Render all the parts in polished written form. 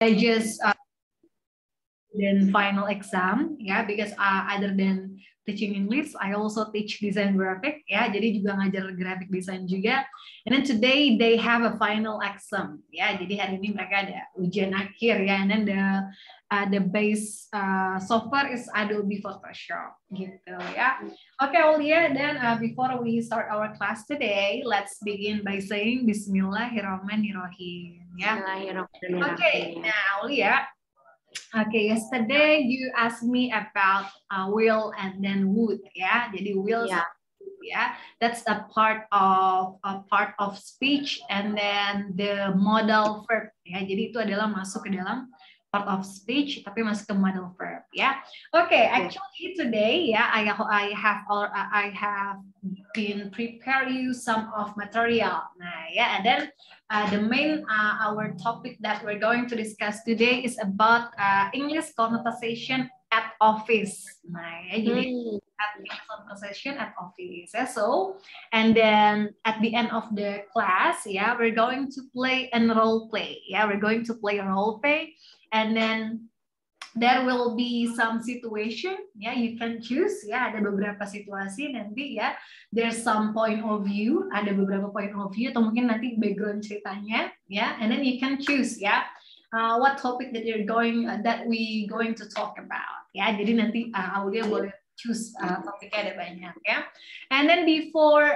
I just then final exam ya, because other than teaching English, I also teach design graphic ya, jadi juga ngajar graphic design juga. And then today they have a final exam ya, jadi hari ini mereka ada ujian akhir ya. And then the base software is Adobe Photoshop gitu ya. Okay, Aulia, then before we start our class today, let's begin by saying Bismillahirrahmanirrahim ya. Okay, now Aulia. Okay, yesterday you asked me about will and then would, ya. Jadi will, ya, that's a part of speech, and then the modal verb, ya. Jadi itu adalah masuk ke dalam part of speech, tapi masuk ke modal verb, ya. Okay, actually today, ya, I have been prepare you some of material. Nah, ya, and then the main our topic that we're going to discuss today is about English conversation at office. Nah, ya, jadi English conversation at office. Yeah. So, and then at the end of the class, yeah, we're going to play a role play. Yeah, we're going to play a role play, and then there will be some situation, ya, you can choose, ya, ada beberapa situasi nanti, ya, there's some point of view, ada beberapa point of view, atau mungkin nanti background ceritanya, ya, and then you can choose, ya, what topic that we going to talk about, ya, jadi nanti Aulia boleh choose topiknya ada banyak, ya, and then before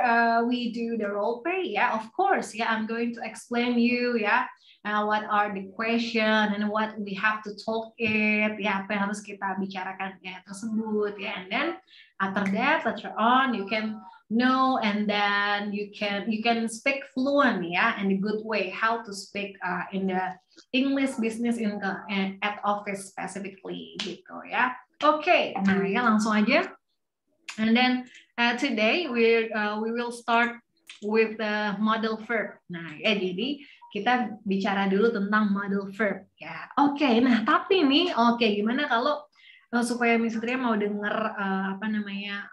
we do the role play, ya, of course, ya, I'm going to explain you, ya, what are the question and what we have to talk it, ya, apa yang harus kita bicarakan ya tersebut, ya, and then after that later on you can know, and then you can speak fluent, ya, in a good way how to speak in the English business at office specifically gitu, ya. Okay, nah ya langsung aja, and then today we will start with the modal verb. Nah ya, jadi kita bicara dulu tentang modal verb ya. Oke, nah tapi nih, gimana kalau supaya Miss Tria mau denger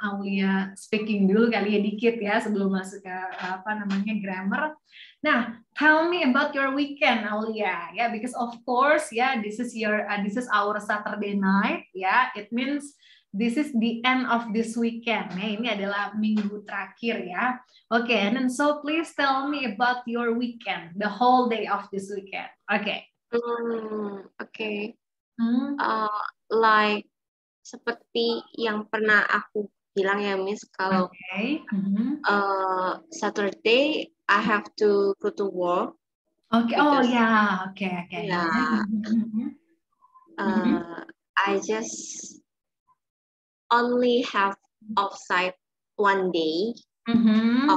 Aulia speaking dulu kali ya dikit ya sebelum masuk ke grammar. Nah, tell me about your weekend, Aulia, ya, because of course ya, this is our Saturday night ya. It means this is the end of this weekend. Nah, ini adalah minggu terakhir ya. Okay, and then so please tell me about your weekend, the whole day of this weekend. Okay. Okay. Like seperti yang pernah aku bilang ya, Miss, kalau Saturday I have to go to work. Okay. Oh yeah. Okay. Yeah. I just only have offsite one day on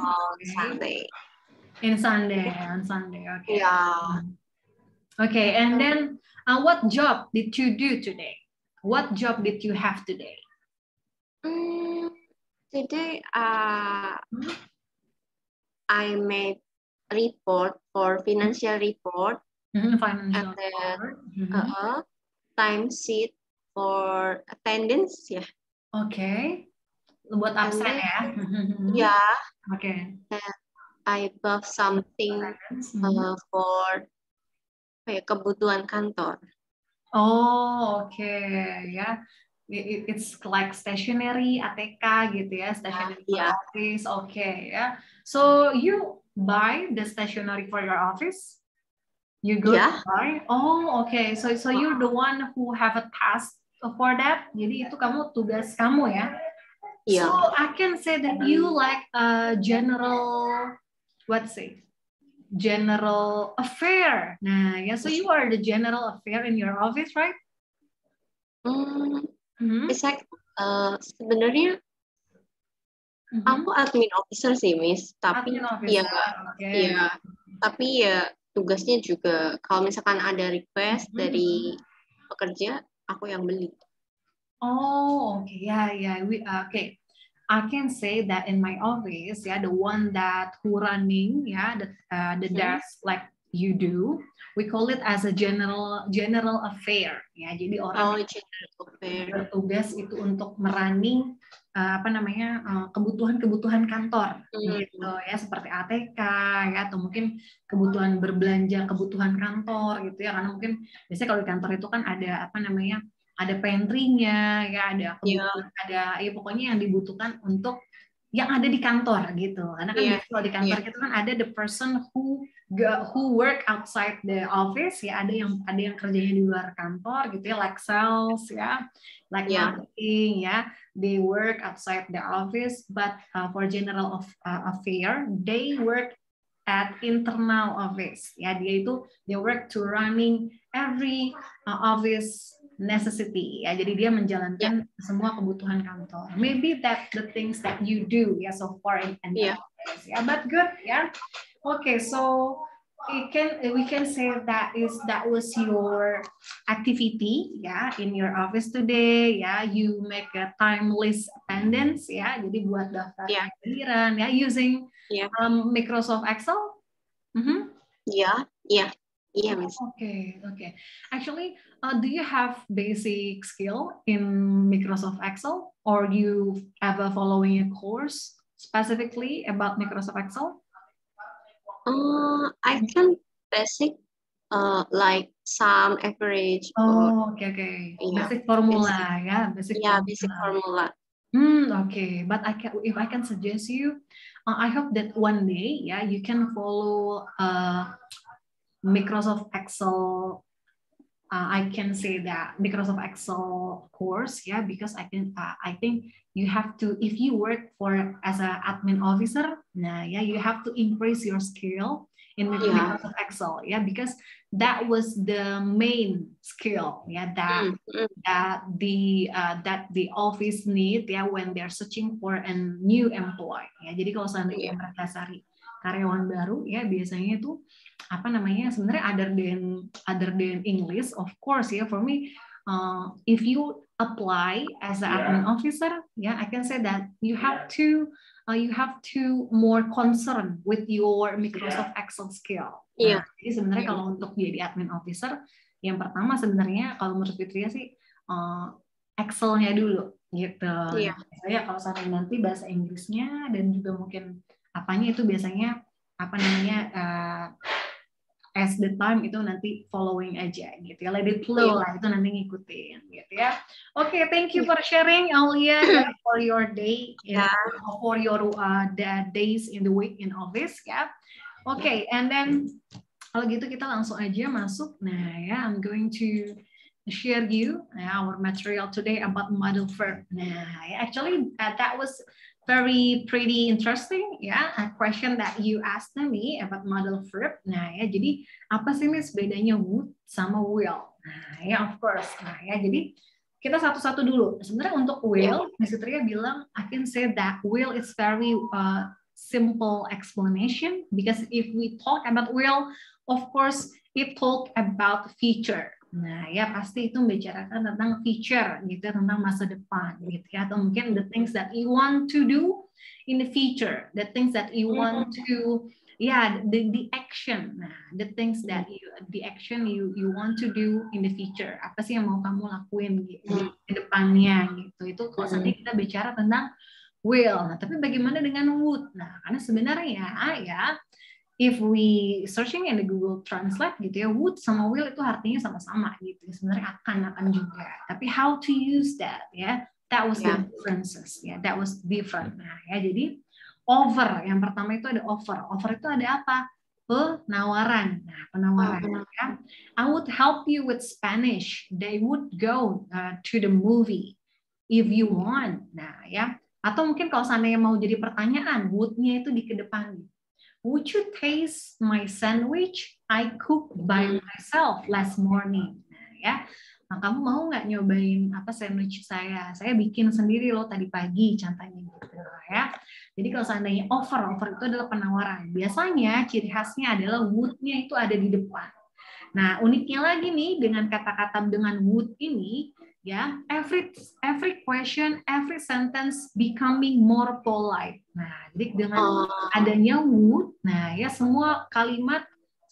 Sunday. On Sunday. Okay. Yeah. Okay, and then what job did you do today? What job did you have today? Today, I made report for financial report, and then time sheet for attendance, ya. Okay, buat absen ya. Ya. Okay. I bought something for kebutuhan kantor. Oh, okay, ya. It's like stationery, ATK gitu ya, stationery for office. Okay, ya. So you buy the stationery for your office? You go to buy? Oh, okay. So you're the one who have a task for that. Jadi itu tugas kamu ya. So I can say that you like a general affair. Nah, ya, so you are the general affair in your office, right? Sebenarnya aku admin officer sih, Miss. Tapi tapi ya tugasnya juga kalau misalkan ada request dari pekerja, aku yang beli. Oh, okay, yeah. Okay. I can say that in my office, the one that who running, the desk, like you do, we call it as a general affair. Ya, jadi orang bertugas itu untuk merunning kebutuhan kantor, gitu ya, seperti ATK ya, atau mungkin kebutuhan berbelanja, kebutuhan kantor gitu ya, karena mungkin biasanya kalau di kantor itu kan ada ada pantry-nya ya, ada kebutuhan, ada ya pokoknya yang dibutuhkan untuk yang ada di kantor gitu. Karena kan biasanya kalau di kantor itu kan ada the person who work outside the office ya, ada yang kerjanya di luar kantor gitu ya, like sales ya, like marketing ya, they work outside the office, but for general affair they work at internal office ya, they work to running every office necessity ya, jadi dia menjalankan semua kebutuhan kantor. Maybe that the things that you do ya so far in office ya, but good ya. Okay, so we can say that was your activity ya in your office today ya. You make a time list attendance ya, jadi buat daftar kehadiran ya using Microsoft Excel. Miss. Okay. Actually, do you have basic skill in Microsoft Excel, or you ever following a course specifically about Microsoft Excel? I can basic, like some average. Okay. Basic formula, basic formula. Okay, but if I can suggest you, I hope that one day, you can follow Microsoft Excel. I can say that Microsoft Excel course, because I think you have to, if you work as an admin officer, you have to increase your skill in Microsoft Excel, because that was the main skill, that the office need, when they're searching for a new employee. Jadi kalau seandainya mereka cari karyawan baru, biasanya itu sebenarnya other than English, of course, for me, if you apply as an admin officer, I can say that you have to more concern with your Microsoft Excel skill. Jadi sebenarnya kalau untuk jadi admin officer, yang pertama sebenarnya kalau menurut Fitria sih Excel-nya dulu gitu. Saya kalau sampai nanti bahasa Inggrisnya dan juga mungkin apanya itu biasanya as the time itu nanti following aja gitu ya, let it flow lah, itu nanti ngikutin gitu ya. Okay, thank you for sharing, Aulia, for your day, for your days in the week in office ya. Okay, and then kalau gitu kita langsung aja masuk. Nah I'm going to share you our material today about modal verb. Nah actually that was very pretty interesting a question that you asked me about modal verb. Nah jadi apa sih Miss bedanya would sama will? Nah of course. Nah jadi kita satu-satu dulu. Sebenarnya untuk will, Miss Fitria bilang I can say that will is very simple explanation, because if we talk about will, of course it talk about future. Nah pasti itu membicarakan tentang future gitu, tentang masa depan gitu ya, atau mungkin the things that you want to do in the future, the things that you want to the action. Nah the things that the action you want to do in the future, apa sih yang mau kamu lakuin gitu ke depannya gitu. Itu kalau nanti kita bicara tentang will. Nah tapi bagaimana dengan would? Nah karena sebenarnya if we searching in the Google Translate gitu ya, would sama will itu artinya sama-sama gitu. Sebenarnya akan juga. Tapi how to use that that was the differences that was different. Nah jadi offer, yang pertama itu ada offer. Offer itu ada apa? Penawaran. Nah penawaran I would help you with Spanish. They would go to the movie if you want. Nah atau mungkin kalau seandainya mau jadi pertanyaan, would-nya itu dikedepanin. Would you taste my sandwich I cooked by myself last morning? Nah, kamu mau nggak nyobain sandwich saya? Saya bikin sendiri loh tadi pagi, contohnya gitu ya. Jadi kalau seandainya offer itu adalah penawaran. Biasanya ciri khasnya adalah would-nya itu ada di depan. Nah, uniknya lagi nih dengan kata-kata dengan would ini, every question, every sentence becoming more polite. Nah, jadi dengan adanya would, semua kalimat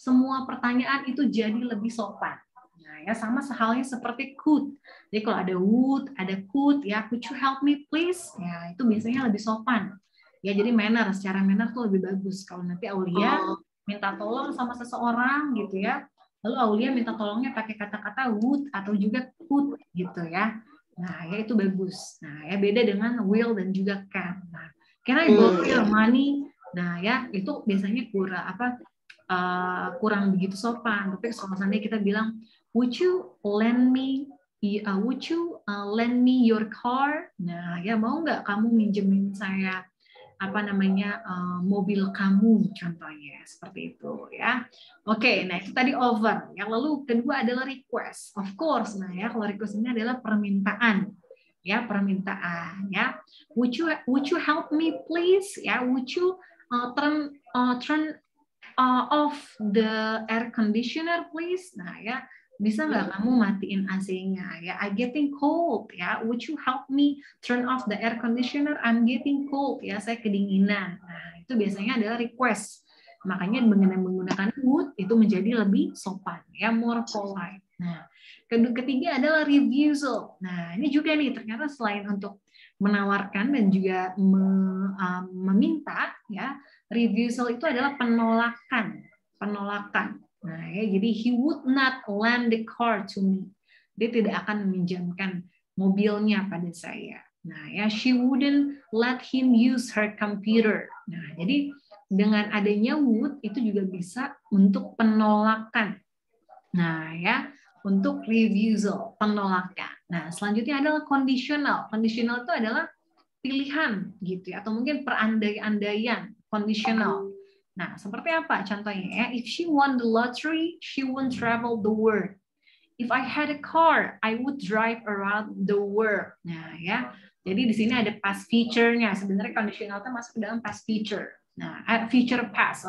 semua pertanyaan itu jadi lebih sopan. Nah, ya sama halnya seperti could. Jadi kalau ada would, ada could, ya could you help me please? Ya itu biasanya lebih sopan. Ya jadi secara manner tuh lebih bagus. Kalau nanti Aulia minta tolong sama seseorang gitu ya, lalu Aulia minta tolongnya pakai kata-kata would atau juga could gitu ya. Nah, ya itu bagus. Nah, ya beda dengan will dan juga can. Nah, can I borrow your money? Nah, ya itu biasanya kurang begitu sopan. Tapi kalau misalnya kita bilang, would you lend me your car? Nah, ya mau nggak kamu minjemin saya mobil kamu, contohnya seperti itu ya. Oke, nah itu tadi over. Yang lalu kedua adalah request. Of course, nah ya kalau request ini adalah permintaan. Ya, permintaan ya. Would you help me please? Ya, would you turn off the air conditioner please? Nah ya, bisa nggak kamu matiin AC-nya ya? I getting cold ya. Would you help me turn off the air conditioner? I'm getting cold ya. Saya kedinginan. Nah itu biasanya adalah request. Makanya menggunakan would itu menjadi lebih sopan ya, more polite. Nah ketiga adalah refusal. Nah ini juga nih ternyata selain untuk menawarkan dan juga meminta ya, refusal itu adalah penolakan. Nah, ya, jadi he would not lend the car to me. Dia tidak akan meminjamkan mobilnya pada saya. Nah, ya she wouldn't let him use her computer. Nah, jadi dengan adanya would itu juga bisa untuk penolakan. Nah, ya untuk refusal, penolakan. Nah, selanjutnya adalah conditional. Conditional itu adalah pilihan gitu ya, atau mungkin perandai-andaian, conditional. Nah, seperti apa contohnya ya? If she won the lottery, she won't travel the world. If I had a car, I would drive around the world. Nah, ya. Jadi di sini ada past feature-nya. Sebenarnya conditional itu masuk ke dalam past feature. Nah, future past.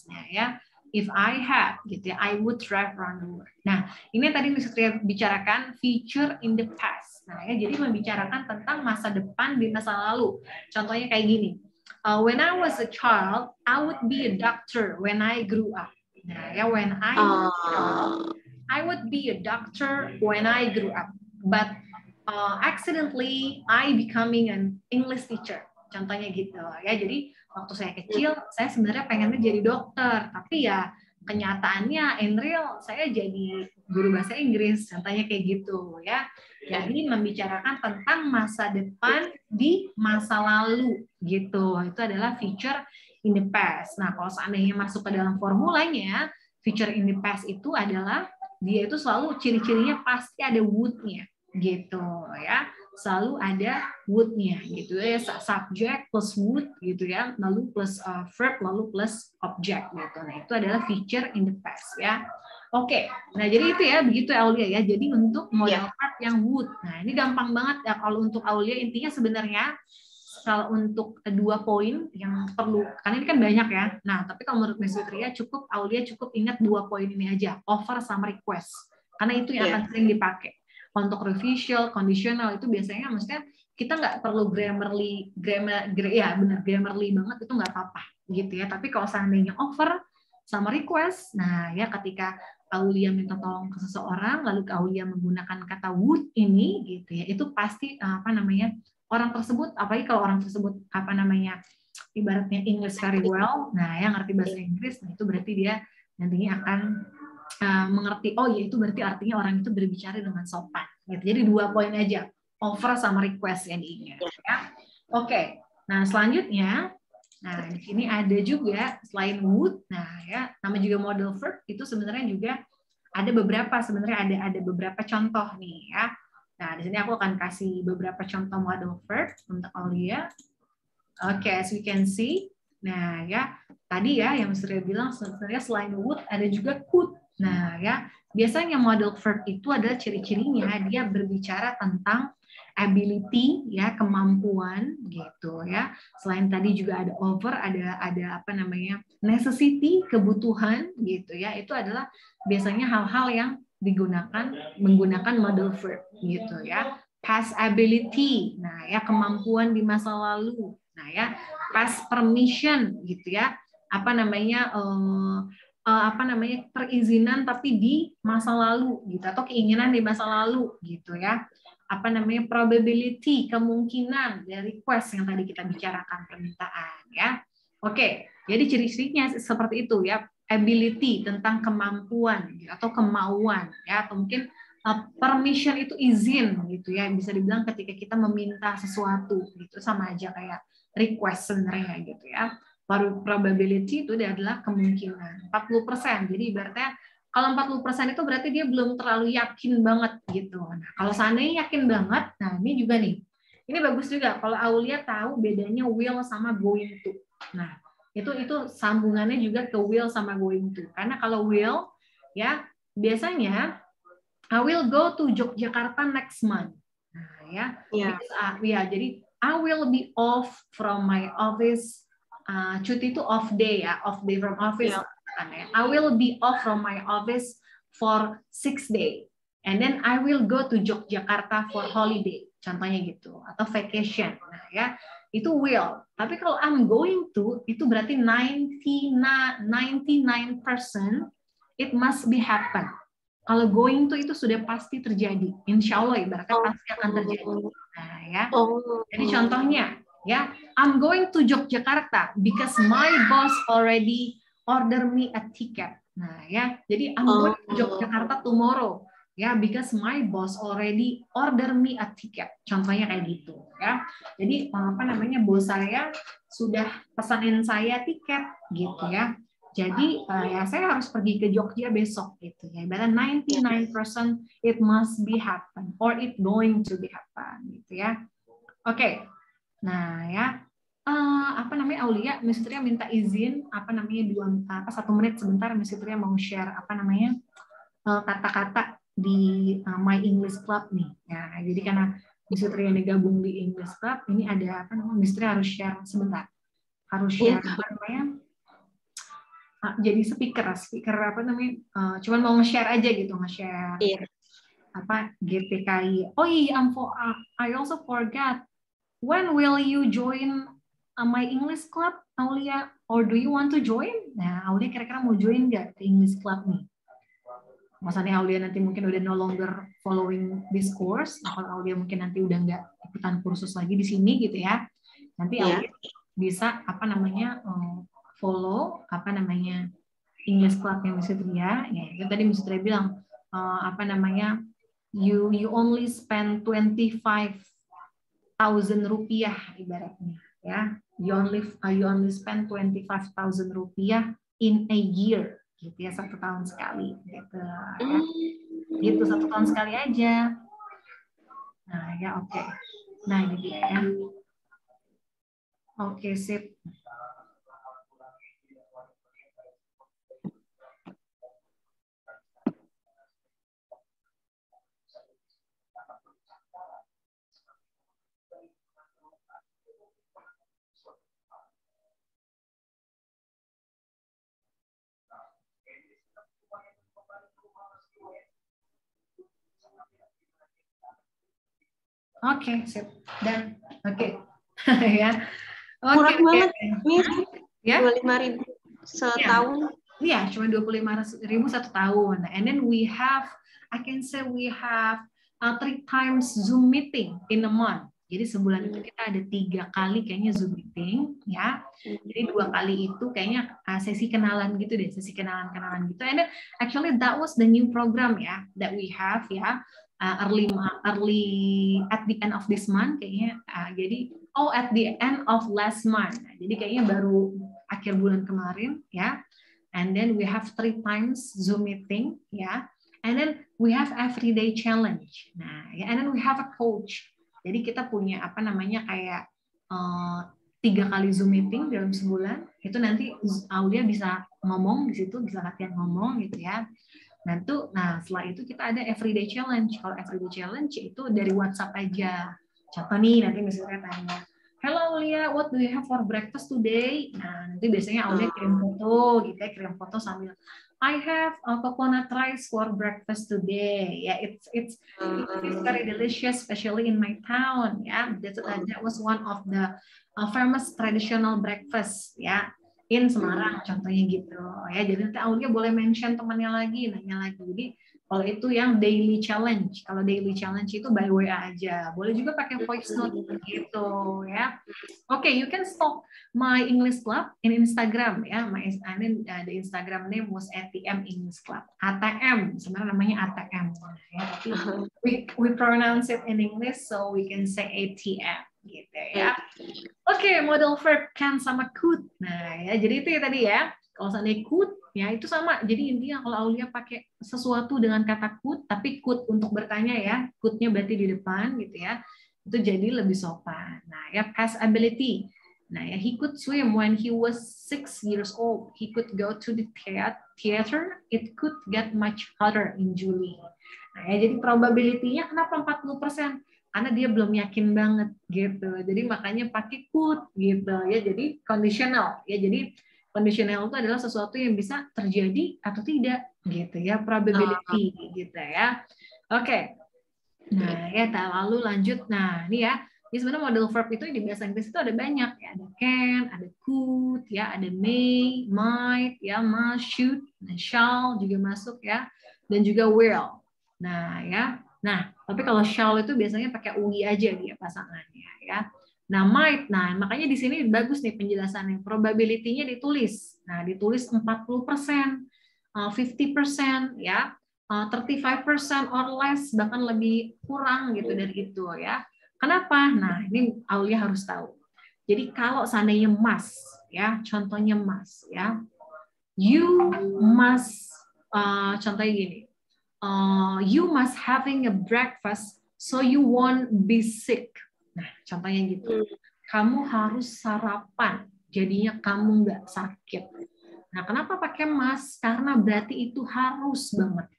Nah, ya. If I had, gitu ya, I would drive around the world. Nah, ini tadi saya bicarakan feature in the past. Nah, ya, jadi membicarakan tentang masa depan di masa lalu. Contohnya kayak gini. When I was a child, I would be a doctor when I grew up. Nah, ya, when I was a child, I would be a doctor when I grew up. But accidentally, I becoming an English teacher. Contohnya gitu ya. Jadi waktu saya kecil, saya sebenarnya pengennya jadi dokter, tapi ya kenyataannya in real saya jadi guru bahasa Inggris, contohnya kayak gitu ya. Jadi membicarakan tentang masa depan di masa lalu gitu. Itu adalah feature in the past. Nah, kalau seandainya masuk ke dalam formulanya, feature in the past itu adalah dia itu selalu ciri-cirinya pasti ada would-nya gitu ya. Selalu ada would-nya gitu ya, subject plus would gitu ya, lalu plus verb lalu plus object gitu. Nah, itu adalah feature in the past ya. Oke. Nah, jadi itu ya, begitu Aulia ya. Jadi untuk modal verb yang would. Nah, ini gampang banget ya kalau untuk Aulia, intinya sebenarnya kalau untuk 2 poin yang perlu, karena ini kan banyak ya. Nah, tapi kalau menurut Miss Fitria cukup Aulia cukup ingat 2 poin ini aja, offer sama request. Karena itu yang akan sering dipakai. Untuk refusal, conditional itu biasanya maksudnya kita nggak perlu grammarly banget, itu nggak apa-apa gitu ya. Tapi kalau seandainya offer sama request, nah ya ketika Aulia minta tolong ke seseorang, lalu Aulia menggunakan kata would ini gitu ya, itu pasti orang tersebut, apalagi kalau orang tersebut ibaratnya English very well, nah yang ngerti bahasa Inggris, nah itu berarti dia nantinya akan mengerti, oh ya itu berarti artinya orang itu berbicara dengan sopan gitu. Jadi 2 poin aja, offer sama request yang diingat ya. Oke. Nah, selanjutnya di sini ada juga selain would, nah ya nama juga model verb itu sebenarnya juga ada beberapa contoh nih ya. Nah, di sini aku akan kasih beberapa contoh model verb untuk Aulia. Oke, as we can see. Nah, ya tadi ya yang Mr. bilang sebenarnya selain would ada juga could. Nah, ya, biasanya model verb itu adalah ciri-cirinya dia berbicara tentang ability ya, kemampuan gitu ya. Selain tadi juga ada over, ada necessity, kebutuhan gitu ya. Itu adalah biasanya hal-hal yang menggunakan model verb gitu ya. Past ability. Nah, ya kemampuan di masa lalu. Nah, ya past permission gitu ya. perizinan tapi di masa lalu gitu, atau keinginan di masa lalu gitu ya. Probability, kemungkinan dari request yang tadi kita bicarakan, permintaan ya. Oke, jadi ciri-cirinya seperti itu ya. Ability, tentang kemampuan gitu, atau kemauan ya, atau mungkin permission itu izin gitu ya, bisa dibilang ketika kita meminta sesuatu gitu, sama aja kayak request sebenarnya gitu ya. Baru probability itu adalah kemungkinan 40%. Jadi ibaratnya kalau 40% itu berarti dia belum terlalu yakin banget gitu. Nah, kalau seandainya yakin banget, nah ini juga nih. Ini bagus juga kalau Aulia tahu bedanya will sama going to. Nah, itu sambungannya juga ke will sama going to. Karena kalau will ya biasanya I will go to Yogyakarta next month. Nah, ya. Yeah. Jadi I will be off from my office. Cuti itu off day ya, off day from office. Yeah. I will be off from my office for 6 days. And then I will go to Yogyakarta for holiday. Contohnya gitu, atau vacation. Nah, ya. Itu will. Tapi kalau I'm going to, itu berarti 99% it must be happen. Kalau going to itu sudah pasti terjadi, insya Allah ibaratnya pasti akan terjadi. Nah ya, jadi contohnya ya, I'm going to Yogyakarta because my boss already order me a ticket. Nah ya, jadi I'm going to Yogyakarta tomorrow ya, because my boss already order me a ticket. Contohnya kayak gitu ya. Jadi bos saya sudah pesanin saya tiket gitu ya. Jadi ya saya harus pergi ke Jogja besok gitu ya. Ibaratnya 99% it must be happen or it going to be happen gitu ya. Oke. Nah ya Aulia, Miss Fitria minta izin 1 menit sebentar. Miss Fitria mau share kata-kata di My English Club nih. Ya, jadi karena Miss Fitria ini gabung di English Club, ini ada Miss Fitria harus share sebentar. Harus share jadi speaker cuman mau nge-share aja gitu, nge-share GPKI. Oh iya, I also forgot. When will you join My English Club, Aulia? Or do you want to join? Nah, Aulia kira-kira mau join nggak ke English Club nih? Maksudnya Aulia nanti mungkin udah no longer following this course, kalau Aulia mungkin nanti udah nggak ikutan kursus lagi di sini gitu ya. Nanti Aulia bisa follow English Club yang Miss Fitria. Ya, itu tadi Miss Fitria bilang you only spend 25.000 rupiah ibaratnya ya. You only spend 25.000 rupiah in a year gitu ya, 1 tahun sekali gitu ya. Gitu 1 tahun sekali aja. Nah ya oke. Nah ini dia ya. Oke, sip. Oke, sip. Dan oke. Ya. Murah banget. Ya. 25.000 setahun. Iya, cuma 25.000 1 tahun. And then we have 3 times Zoom meeting in a month. Jadi sebulan itu kita ada 3 kali kayaknya Zoom meeting ya. Jadi 2 kali itu kayaknya sesi kenalan gitu deh, sesi kenalan gitu. And then actually that was the new program ya that we have ya. Early at the end of this month kayaknya. Jadi at the end of last month. Jadi kayaknya baru akhir bulan kemarin ya. And then we have 3 times Zoom meeting ya. And then we have everyday challenge. Nah, ya, and then we have a coach. Jadi kita punya kayak 3 kali Zoom meeting dalam sebulan. Itu nanti Aulia bisa ngomong di situ, bisa latihan ngomong gitu ya. Nah setelah itu kita ada everyday challenge. Kalau everyday challenge itu dari WhatsApp aja. Contoh nih nanti misalnya tanya, "Hello Aulia, what do you have for breakfast today?" Nah nanti biasanya Aulia kirim foto gitu ya, kirim foto sambil I have a coconut rice for breakfast today. Yeah, it's very delicious, especially in my town. Yeah, that was one of the famous traditional breakfast. Yeah, in Semarang, contohnya gitu ya. Jadi nanti Aulia boleh mention temannya lagi, nanya lagi. Jadi kalau itu yang daily challenge. Kalau daily challenge itu by WA aja. Boleh juga pakai voice note gitu ya. Oke, you can stalk my English Club in Instagram ya. The Instagram name was ATM English Club. ATM, sebenarnya namanya ATM ya. Tapi we pronounce it in English so we can say ATM gitu ya. Oke, model verb can sama could. Nah, ya jadi itu ya tadi ya. Kalau seandainya could, ya itu sama. Jadi intinya kalau Aulia pakai sesuatu dengan kata could, tapi could untuk bertanya ya, could-nya berarti di depan gitu ya. Itu jadi lebih sopan. Nah, ya past ability. Nah, ya he could swim when he was 6 years old. He could go to the theater. It could get much hotter in July. Nah, ya jadi probability-nya kenapa 40%? Karena dia belum yakin banget gitu. Jadi makanya pakai could gitu ya. Jadi conditional ya. Jadi conditional itu adalah sesuatu yang bisa terjadi atau tidak gitu ya, probability gitu ya. Oke. Nah, ya lalu lanjut. Nah, ini ya. Ini sebenarnya model verb itu di bahasa Inggris itu ada banyak ya. Ada can, ada could, ya, ada may, might, ya, must, should, dan shall juga masuk ya. Dan juga will. Nah, ya. Nah, tapi kalau shall itu biasanya pakai UI aja dia pasangannya ya. Nah, might. Nah, makanya di sini bagus nih penjelasannya. Probability-nya ditulis. Nah, ditulis 40%, 50% ya. 35% or less, bahkan lebih kurang gitu dari itu ya. Kenapa? Nah, ini Aulia harus tahu. Jadi kalau seandainya must ya, contohnya must ya. You must contohnya gini. You must having a breakfast so you won't be sick. Nah, contohnya gitu. Kamu harus sarapan, jadinya kamu nggak sakit. Nah, kenapa pakai must? Karena berarti itu harus banget.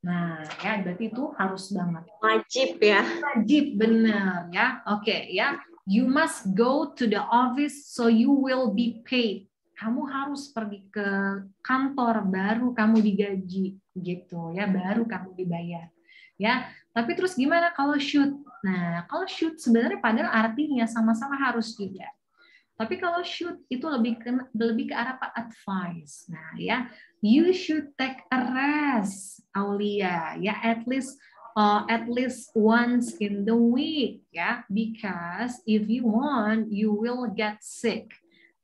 Nah, ya berarti itu harus banget. Wajib ya. Wajib, benar ya. Oke, ya. You must go to the office so you will be paid. Kamu harus pergi ke kantor baru kamu digaji gitu ya, baru kamu dibayar. Ya, tapi terus gimana kalau should? Nah, kalau should sebenarnya padahal artinya sama-sama harus juga. Tapi kalau should itu lebih ke arah apa? Advice. Nah, ya, you should take a rest, Aulia. Ya, at least once in the week, ya, because if you want, you will get sick.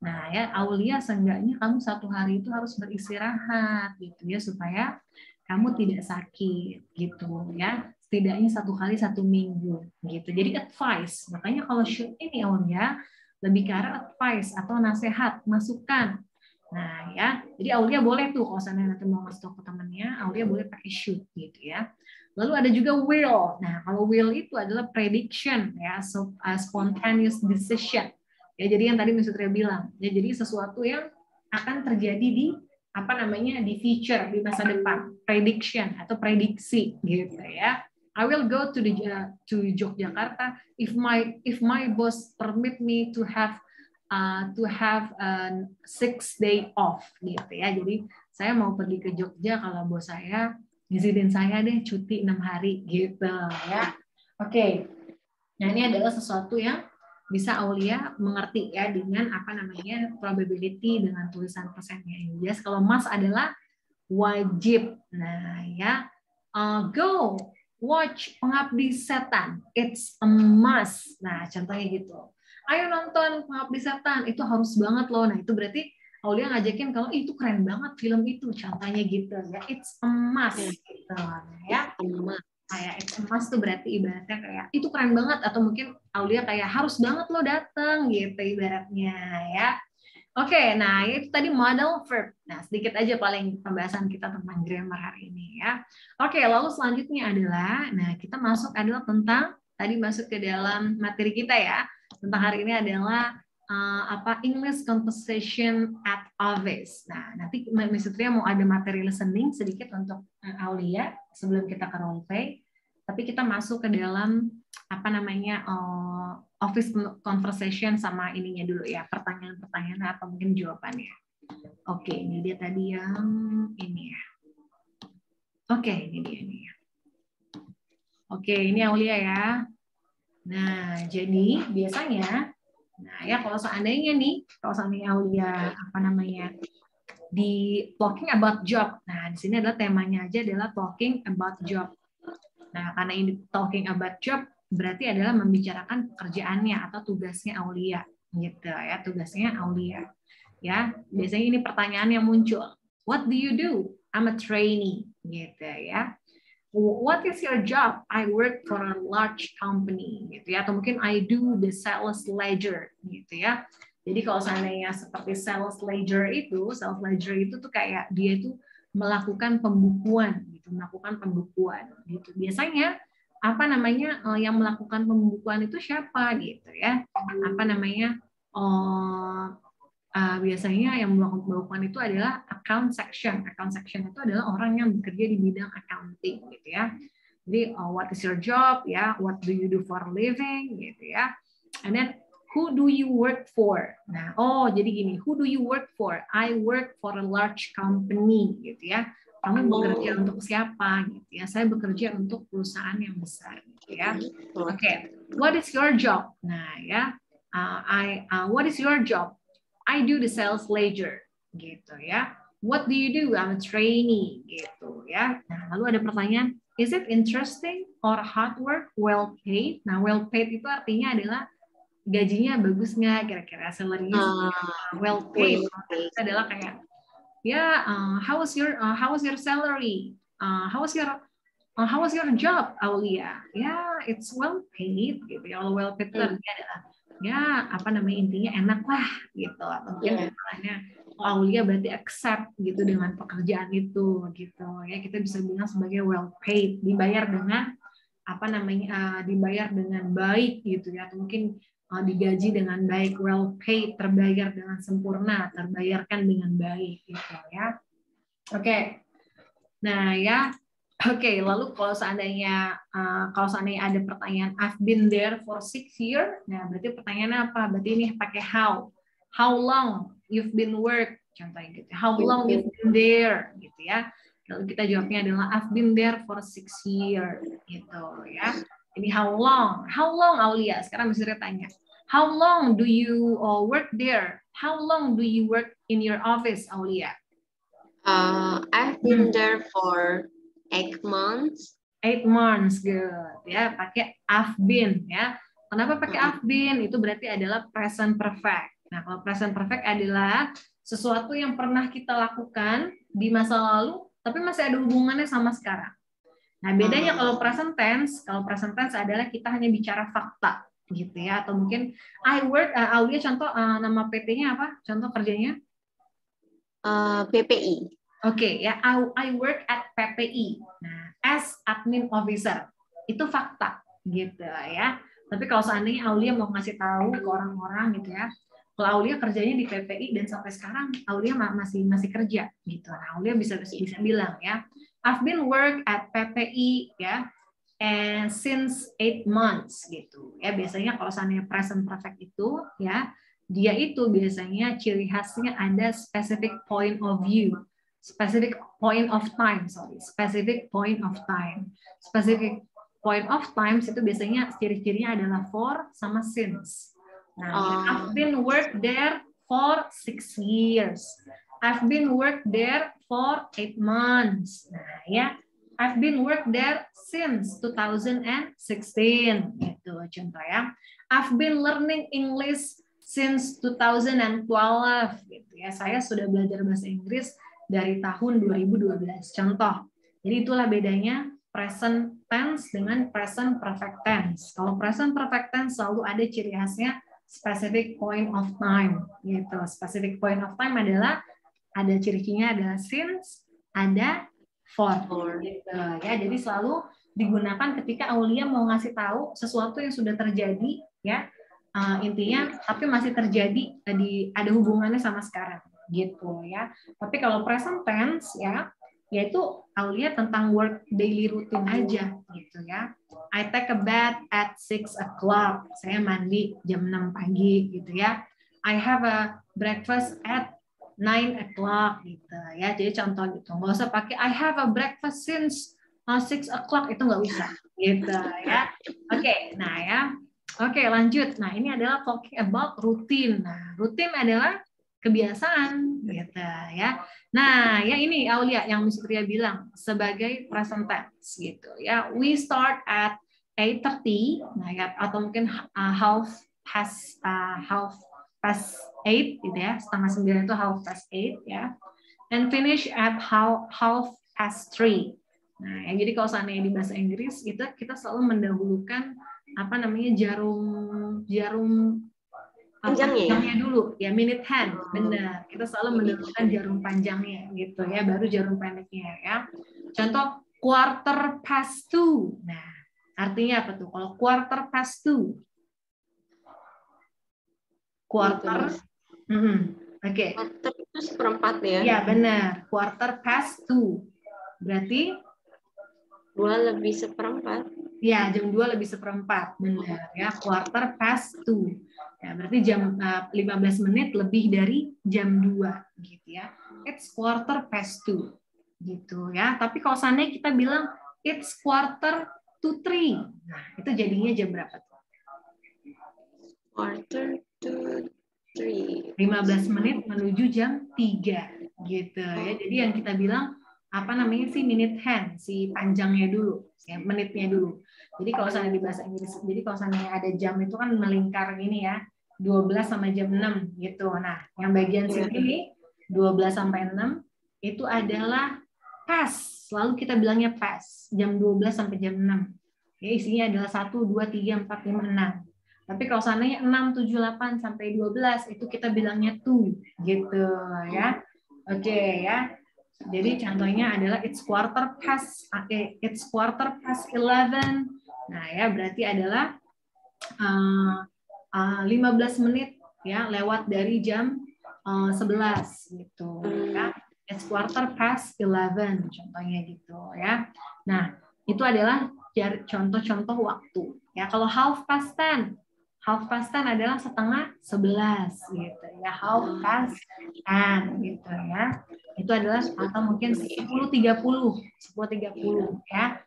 Nah, ya, Aulia, seenggaknya kamu satu hari itu harus beristirahat, gitu ya, supaya kamu tidak sakit, gitu ya. Setidaknya satu kali 1 minggu, gitu. Jadi advice. Makanya kalau should ini, Aulia, lebih ke arah advice atau nasihat, masukan. Nah, ya. Jadi Aulia boleh tuh kalau seandainya nanti mau ngasih tahu ke temannya, Aulia boleh pakai should gitu ya. Lalu ada juga will. Nah, kalau will itu adalah prediction ya, so spontaneous decision. Ya, jadi yang tadi Miss Sutria bilang, ya jadi sesuatu yang akan terjadi di di future, di masa depan, prediction atau prediksi gitu ya. I will go to Yogyakarta if my boss permit me to have 6 day off gitu ya. Jadi saya mau pergi ke Jogja kalau bos saya ngizinin saya deh cuti 6 hari gitu ya. Oke. Nah, ini adalah sesuatu yang bisa Aulia mengerti ya dengan probability dengan tulisan persennya. Yes, kalau must adalah wajib. Nah, ya. Go watch Pengabdi Setan. It's a must. Nah, contohnya gitu. Ayo nonton Pengabdi Setan. Itu harus banget loh. Nah, itu berarti Aulia ngajakin kalau itu keren banget film itu. Contohnya gitu ya. It's a must. Gitu. Nah, ya. Kayak it's a must tuh berarti ibaratnya kayak itu keren banget. Atau mungkin Aulia kayak harus banget lo dateng gitu ibaratnya ya. Oke, nah itu tadi model verb. Nah, sedikit aja paling pembahasan kita tentang grammar hari ini ya. Oke, lalu selanjutnya adalah, nah kita masuk adalah tentang, tadi masuk ke dalam materi kita ya. Tentang hari ini adalah English conversation at office. Nah, nanti Miss Sutria mau ada materi listening sedikit untuk Aulia sebelum kita ke role play. Tapi kita masuk ke dalam office conversation sama ininya dulu ya, pertanyaan-pertanyaan atau mungkin jawabannya. Oke, ini dia tadi yang ini ya. Oke, ini dia ini ya. Oke, ini Aulia ya. Nah, jadi biasanya Nah ya kalau seandainya Aulia di talking about job. Nah di sini adalah temanya aja adalah talking about job. Nah karena ini talking about job berarti adalah membicarakan pekerjaannya atau tugasnya Aulia gitu ya, tugasnya Aulia. Ya, biasanya ini pertanyaan yang muncul. What do you do? I'm a trainee gitu ya. What is your job? I work for a large company gitu ya, atau mungkin I do the sales ledger gitu ya. Jadi kalau seandainya seperti sales ledger itu tuh kayak dia itu melakukan pembukuan gitu. Biasanya yang melakukan pembukuan itu siapa gitu ya? Biasanya yang melakukan pembukuan itu adalah account section. Account section itu adalah orang yang bekerja di bidang accounting gitu ya. Jadi what is your job ya? What do you do for a living gitu ya? And then who do you work for? Nah, jadi gini, who do you work for? I work for a large company gitu ya. Kamu bekerja untuk siapa gitu ya? Saya bekerja untuk perusahaan yang besar gitu ya. Oke, what is your job? Nah, ya. What is your job? I do the sales ledger gitu ya. What do you do? I'm a trainee gitu ya. Nah, lalu ada pertanyaan, is it interesting or hard work, well paid? Nah, well paid itu artinya adalah gajinya bagus nggak, kira-kira salary-nya well paid. Itu adalah kayak how was your salary? How was your job, Aulia? Ya, it's well paid gitu ya. Kalau well paid itu artinya adalah intinya enak lah gitu, atau mungkin istilahnya Aulia berarti accept gitu dengan pekerjaan itu gitu ya, kita bisa bilang sebagai well paid, dibayar dengan dibayar dengan baik gitu ya, atau mungkin digaji dengan baik, well paid, terbayar dengan sempurna, terbayarkan dengan baik gitu ya. Oke. Nah ya. Oke, lalu kalau seandainya ada pertanyaan I've been there for 6 years, nah berarti pertanyaannya apa? Berarti ini pakai how. How long you've been work? Contohnya gitu. How long you've been there gitu ya. Lalu kita jawabnya adalah I've been there for 6 years gitu ya. Ini how long? How long Aulia? Sekarang bisa tanya. How long do you work there? How long do you work in your office, Aulia? I've been there for 8 months. 8 months, good. Ya, pakai I've been ya. Kenapa pakai I've been? Itu berarti adalah present perfect. Nah, kalau present perfect adalah sesuatu yang pernah kita lakukan di masa lalu, tapi masih ada hubungannya sama sekarang. Nah, bedanya kalau present tense adalah kita hanya bicara fakta, gitu ya. Atau mungkin I work, Aulia contoh nama PT-nya apa? Contoh kerjanya? PPI. Oke, ya, I work at PPI. Nah, as admin officer. Itu fakta gitu ya. Tapi kalau seandainya Aulia mau ngasih tahu ke orang-orang gitu ya, kalau Aulia kerjanya di PPI dan sampai sekarang Aulia masih kerja gitu. Nah, Aulia bisa bilang ya, I've been work at PPI ya, and since 8 months gitu. Ya, biasanya kalau seandainya present perfect itu ya, dia itu biasanya ciri khasnya ada specific point of view. Specific point of time itu biasanya ciri-cirinya adalah for sama since. Nah, I've been work there for 6 years. I've been work there for 8 months. Nah, ya, I've been work there since 2016. Gitu contoh ya. I've been learning English since 2012. Gitu ya. Saya sudah belajar bahasa Inggris dari tahun 2012. Contoh. Jadi itulah bedanya present tense dengan present perfect tense. Kalau present perfect tense selalu ada ciri khasnya specific point of time. Gitu. Specific point of time adalah ada ciri-cirinya adalah since, ada for. Gitu. Ya, jadi selalu digunakan ketika Aulia mau ngasih tahu sesuatu yang sudah terjadi, ya intinya, tapi masih terjadi ada hubungannya sama sekarang. Gitu ya. Tapi kalau present tense ya, yaitu Aulia tentang work daily routine aja gitu ya. I take a bath at 6 o'clock. Saya mandi jam 6 pagi gitu ya. I have a breakfast at 9 o'clock gitu ya. Jadi contoh gitu. Nggak usah pakai I have a breakfast since 6 o'clock, itu nggak usah gitu ya. Oke, nah ya. Oke, lanjut. Nah, ini adalah talking about routine. Nah, rutin adalah kebiasaan, gitu ya. Nah, ya ini Aulia yang Miss Pria bilang sebagai present tense, gitu ya. We start at 8:30, nah ya, atau mungkin half past 8, gitu ya. 8:30 itu half past 8 ya. And finish at half past 3. Nah, ya, jadi kalau seandainya di bahasa Inggris kita selalu mendahulukan apa namanya jarum panjangnya dulu ya, minute hand, benar, kita selalu mendahulukan jarum panjangnya gitu ya, baru jarum pendeknya ya. Contoh 2:15. Nah, artinya apa tuh kalau 2:15? Quarter. Oke. Quarter itu seperempat ya? Ya benar, 2:15. Berarti 2:15. Ya, jam 2:15, benar ya, 2:15. Ya, berarti jam 15 menit lebih dari jam 2 gitu ya. It's 2:15 gitu ya. Tapi kalau seandainya kita bilang it's 2:45. Nah, itu jadinya jam berapa tuh? 2:45. 15 menit menuju jam 3 gitu ya. Jadi yang kita bilang apa namanya sih minute hand, si panjangnya dulu, ya, menitnya dulu. Jadi kalau seandainya di bahasa Inggris, jadi kalau seandainya ada jam itu kan melingkar gini ya, 12 sampai jam 6 gitu. Nah, yang bagian sini nih 12 sampai 6 itu adalah past. Lalu kita bilangnya past, jam 12 sampai jam 6. Ya, isinya adalah 1 2 3 4 5 6. Tapi kalau seandainya 6 7 8 sampai 12 itu kita bilangnya to gitu ya. Oke ya. Jadi contohnya adalah it's 11. Nah ya berarti adalah 15 menit ya lewat dari jam 11 gitu ya. It's 11:15 contohnya gitu ya. Nah itu adalah contoh-contoh waktu ya. Kalau 10:30 adalah 10:30 gitu ya. 10:30 gitu ya. Itu adalah atau mungkin 10:30 ya.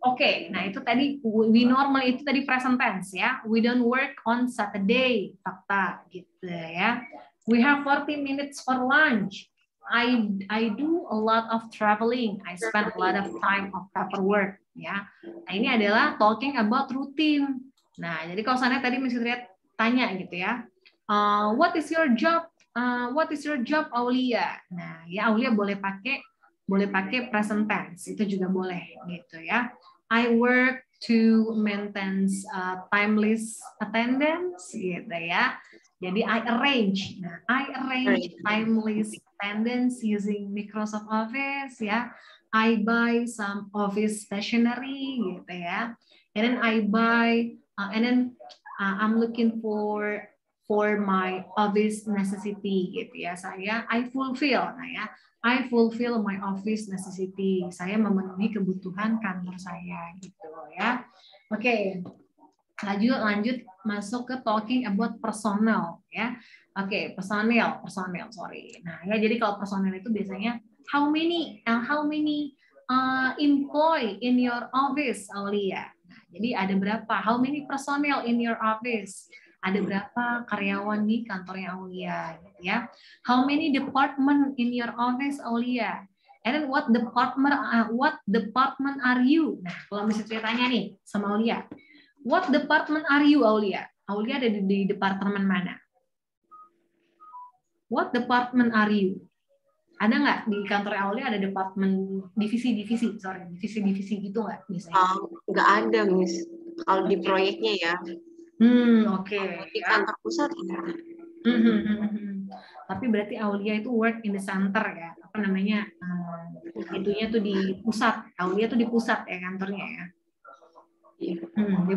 Oke, nah itu tadi we normal itu tadi present tense ya. We don't work on Saturday, fakta gitu ya. We have 40 minutes for lunch. I do a lot of traveling. I spend a lot of time of paperwork ya. Nah, ini adalah talking about routine. Nah, jadi kalau sana tadi Miss Triat tanya gitu ya. What is your job? What is your job, Aulia? Nah, ya Aulia boleh pakai present tense, itu juga boleh gitu ya. I work to maintain timeless attendance gitu ya. Jadi I arrange timeless attendance using Microsoft Office ya. I buy some office stationery gitu ya. And then I buy I'm looking for my office necessity gitu ya. I fulfill. Nah ya, I fulfill my office necessity. Saya memenuhi kebutuhan kantor saya gitu ya. Oke. Lanjut masuk ke talking about personnel ya. Oke, personel, sorry. Nah, ya jadi kalau personel itu biasanya how many employee in your office, Aulia. Nah, jadi ada berapa? How many personnel in your office? Ada berapa karyawan di kantornya Aulia gitu ya. How many department in your office, Aulia? And then what department are you? Nah, kalau misalnya tanya nih sama Aulia, what department are you, Aulia? Aulia ada di departemen mana? What department are you? Ada nggak di kantor Aulia ada departemen divisi-divisi gitu nggak biasanya? Nggak ada, Miss. Kalau di proyeknya ya. Oke. Di kantor pusat ya. Tapi berarti Aulia itu work in the center ya. Apa namanya? Itunya tuh di pusat. Aulia tuh di pusat ya kantornya ya. Di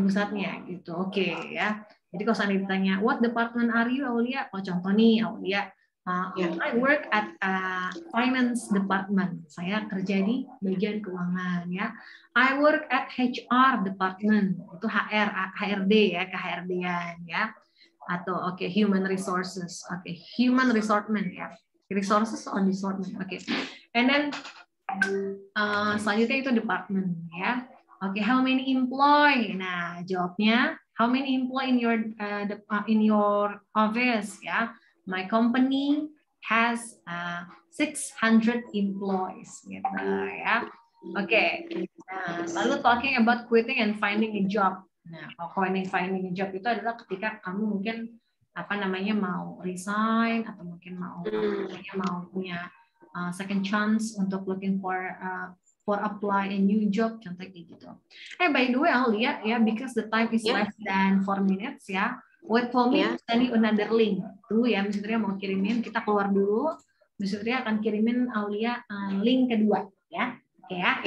pusatnya gitu. Oke ya. Jadi kalau saya ditanya what department are you, Aulia? Oh contoh nih Aulia, I work at finance department. Saya kerja di bagian keuangan ya. I work at HR department. Itu HRD ya, ke-HRD-an ya. Atau human resources. Human resourcement ya. Resources on department. And then selanjutnya itu department ya. How many employee? Nah, jawabnya How many employee in your office? Ya, my company has 600 employees, gitu ya. Oke. Nah, lalu talking about quitting and finding a job. Nah, finding a job itu adalah ketika kamu mungkin mau resign atau mungkin mau punya second chance untuk looking for apply a new job, contoh kayak gitu. By the way, Aulia, ya, because the time is less than 4 minutes, ya. Wait for me to send you another link. Tuh ya, Miss Fitria mau kirimin, kita keluar dulu. Miss Fitria akan kirimin Aulia link kedua, ya. Oke ya.